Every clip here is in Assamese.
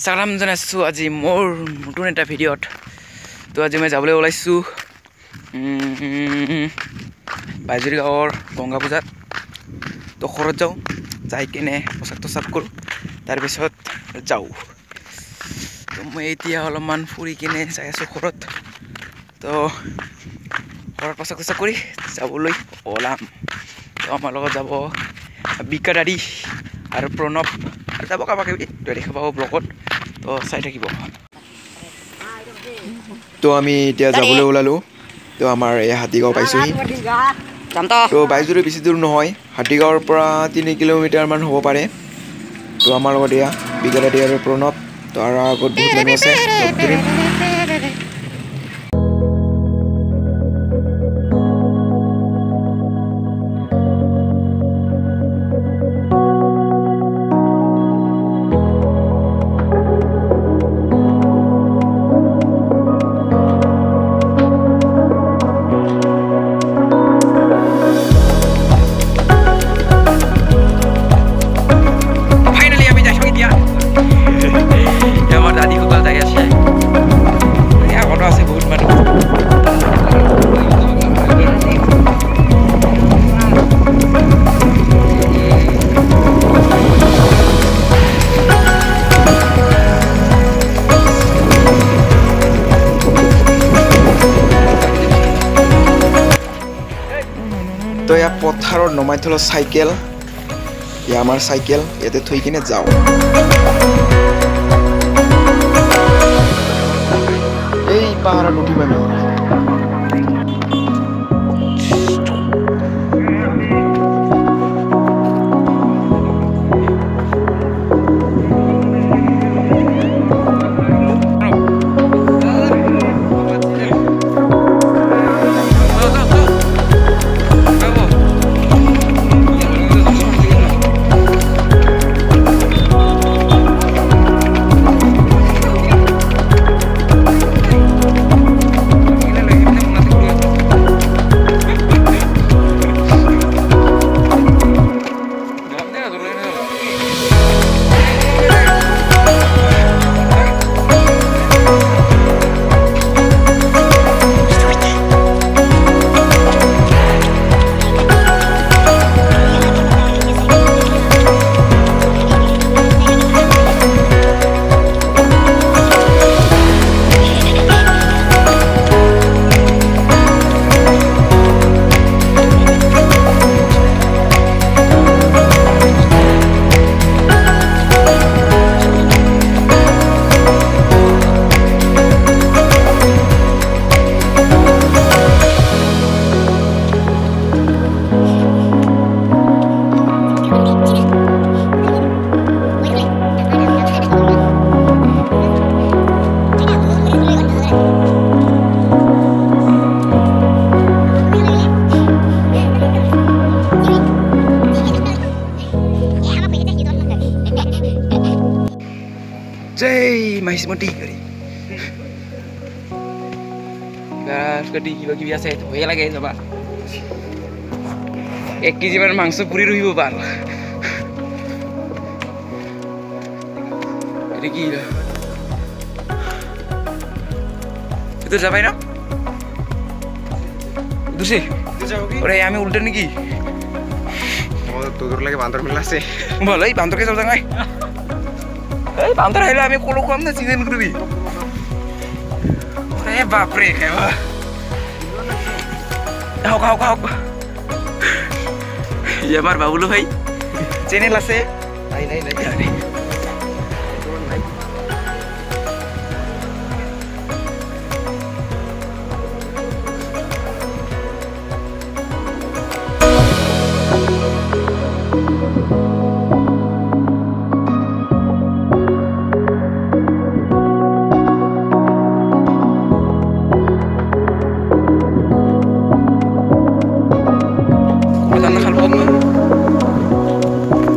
সালাম জানাইছোঁ আজি মোৰ নতুন এটা ভিডিঅ'ত। তো আজি মই যাবলৈ ওলাইছোঁ বাইজুৰি গাঁৱৰ গংগা পূজাত। তো ঘৰত যাওঁ, যাই কিনে প্ৰসাদ তসাদ কৰোঁ, তাৰপিছত যাওঁ। তো মই এতিয়া অলপমান ফুৰি কিনে যাই আছোঁ ঘৰত। তো ঘৰত প্ৰসাদ তসাদ কৰি যাবলৈ ওলাম। তো আমাৰ লগত যাব বিকা দাদী আৰু প্ৰণৱ আৰু যাব কাৰোবাক দেখা পাব ব্লগত। তো চাই থাকিব। তো আমি এতিয়া যাবলৈ ওলালোঁ। তো আমাৰ এই হাতীগাঁও পাইছোঁহি। তো বাইজুৰি বেছি দূৰ নহয়, হাতীগাঁৱৰ পৰা 3 কিলোমিটাৰমান হ'ব পাৰে। তো আমাৰ লগত এয়া বিকা দাদী আৰু প্ৰণৱ। তো আৰু আগত বহুত মানুহ আছে, লগ ধৰিম। তো ইয়াত পথাৰত নমাই থলো চাইকেল, এয়া আমাৰ চাইকেল, ইয়াতে থৈ কিনে যাওঁ। এই পাহাৰত উঠিম আমি। Jai Mahismati kali. Kiba biasa itu ya lagi coba. 1 kg মান মাংস পুরি রইব পার। এটা কি? itu যাবাই না? দুসে? ওরে আমি উল্টে নাকি? তোর লাগে বান্দর মিলাছে। ভালোই বান্দরকে যাও জানাই। এই বান্দর আইলে আমি কোলো কম না চিকেন করবি। আরে বাপ রে কেবা। খাও। ये আমার বাবুলু ভাই চ্যানেল আছে। নাই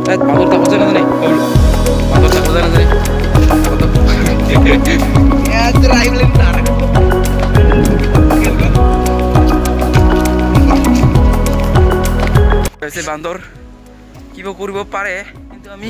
আরে বান্দর তা বুঝে না জানি বান্দর তা বুঝে না জানি ড্রাইভ লেন না वैसे बांदर কিবা কৰিব পাৰে কিন্তু আমি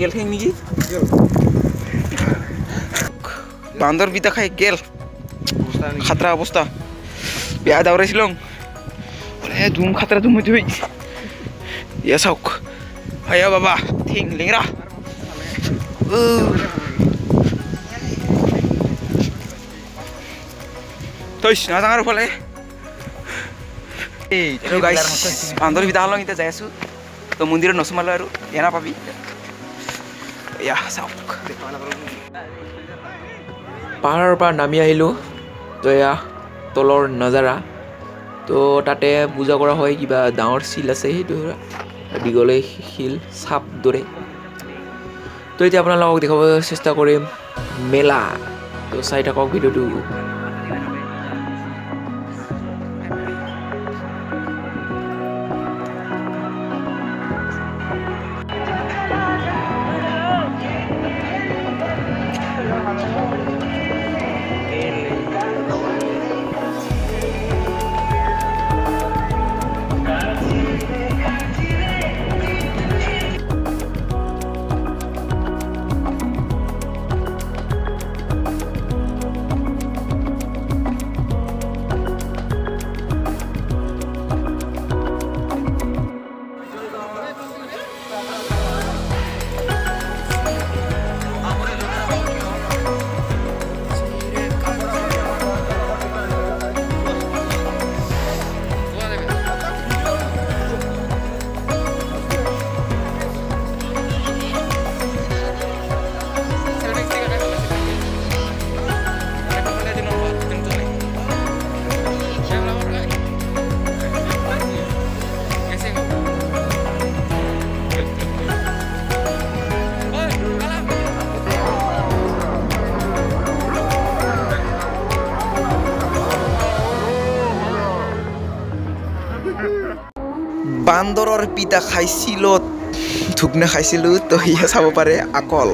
গেল খাই নেকি বান্দর বিতা খাই গেল খাতরা অবস্থা বেয়া দাউরাইছিলাম ধুম খাতরা ধুম হইতে হই ইয়া চাওক হায়া বাবা থিং লেংরা তইস না ডাঙৰ ফালে বান্দৰ বিতা হলং এতিয়া যাই আছো তো মন্দিৰত নচোমালো আৰু এনা পাবি এয়া চাওক পাহাৰৰ পৰা নামি আহিলোঁ তো এয়া তলৰ নজাৰা তো তাতে পূজা কৰা হয় কিবা ডাঙৰ শিল আছে সেইটো দীঘলে শিল চাপ দৰে তো এতিয়া আপোনালোকক দেখাব চেষ্টা কৰিম মেলা তো চাই থাকক ভিডিঅ'টো বান্দৰৰ পিতা খাইছিলো ধুকনা খাইছিলো তো ইয়া চাব পাৰে আকল